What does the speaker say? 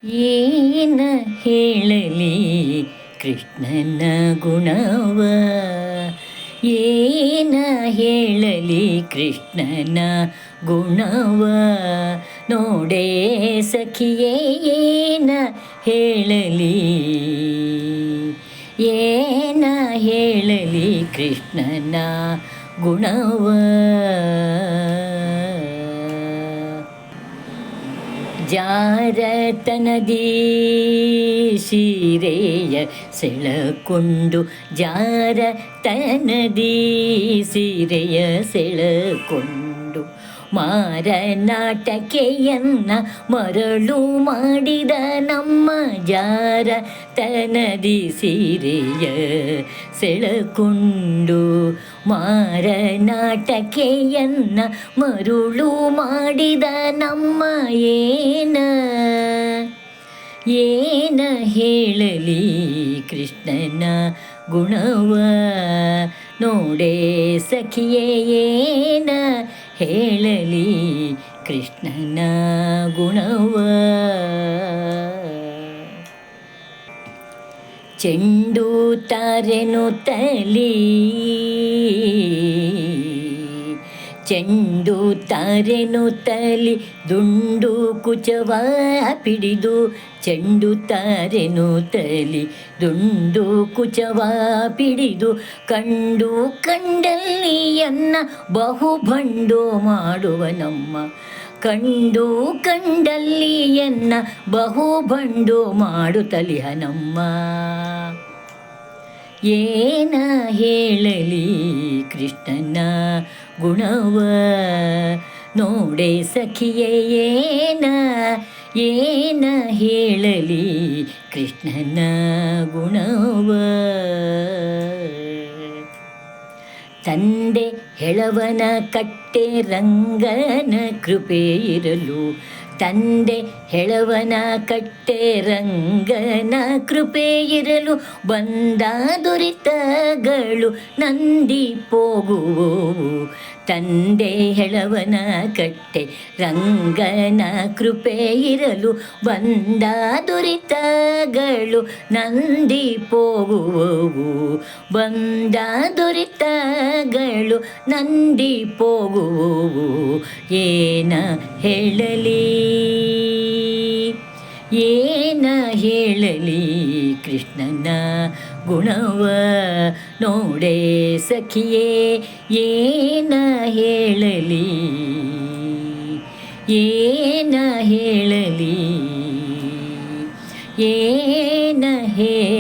ಏನ ಹೇಳಲಿ ಕೃಷ್ಣನ ಗುಣವ, ಏನ ಹೇಳಲಿ ಕೃಷ್ಣನ ಗುಣವ, ನೋಡೇ ಸಖಿಯೇ ಏನ ಹೇಳಲಿ, ಏನ ಹೇಳಲಿ ಕೃಷ್ಣನ ಗುಣವ. ಜಾರತನದಿ ಸೀರೆಯ ಸೆಳಕೊಂಡು, ಜಾರತನದಿ ಸೀರೆಯ ಸೆಳಕೊಂಡು, ಮಾರನಾಟಕೆಯನ್ನ ಮರಳು ಮಾಡಿದ ನಮ್ಮ ಜಾರತನದಿ ಸೀರೆಯ ಸೆಳಕೊಂಡು, ಮಾರನಾಟಕೆಯನ್ನ ಮರುಳು ಮಾಡಿದ ನಮ್ಮ ಏನ ಹೇಳಲಿ ಕೃಷ್ಣನ ಗುಣವ, ನೋಡೇ ಸಖಿಯೇ ಏನ ಹೇಳಲಿ ಕೃಷ್ಣನ ಗುಣವ. ಚೆಂಡು ತಾರೆನು ತಲಿ, ಚೆಂಡು ತಾರೆನು ತಲಿ ದುಂಡು ಕುಚವ ಪಿಡಿದು, ಚೆಂಡು ತಾರೆನು ತಲಿ ದುಂಡು ಕುಚವ ಪಿಡಿದು, ಕಂಡು ಕಂಡಲ್ಲಿಯನ್ನ ಬಹುಬಂಡು ಮಾಡುವ ನಮ್ಮ, ಕಂಡು ಕಂಡಲ್ಲಿಯನ್ನ ಬಹುಬಂಡು ಮಾಡುತ್ತಲಿಹ ನಮ್ಮ. ಏನ ಹೇಳಲಿ ಕೃಷ್ಣನ ಗುಣವ, ನೋಡೆ ಸಖಿಯೇ ಏನ ಹೇಳಲಿ ಕೃಷ್ಣನ ಗುಣವ. ತಂದೆ ಹೆಳವನ ಕಟ್ಟೆ ರಂಗನ ಕೃಪೆ ಇರಲು, ತಂದೆ ಹೆಳವನ ಕಟ್ಟೆ ರಂಗನ ಕೃಪೆ ಇರಲು, ಬಂದ ದುರಿತಗಳು ನಂದಿ ಹೋಗುವವು. ತಂದೆ ಹೆಳವನ ಕಟ್ಟೆ ರಂಗನ ಕೃಪೆ ಇರಲು, ಬಂದ ದುರಿತಗಳು ನಂದಿ ಹೋಗುವವು. ಬಂದ ದುರಿತಗಳು ನಂದಿ ಹೋಗುವವು. ಏನ ಹೇಳಲಿ, ಏನ ಹೇಳಲಿ ಕೃಷ್ಣನ ಗುಣವ, ನೋಡೇ ಸಖಿಯೇ ಏನ ಹೇಳಲಿ, ಏನ ಹೇಳಲಿ, ಏನ ಹೇಳಲಿ.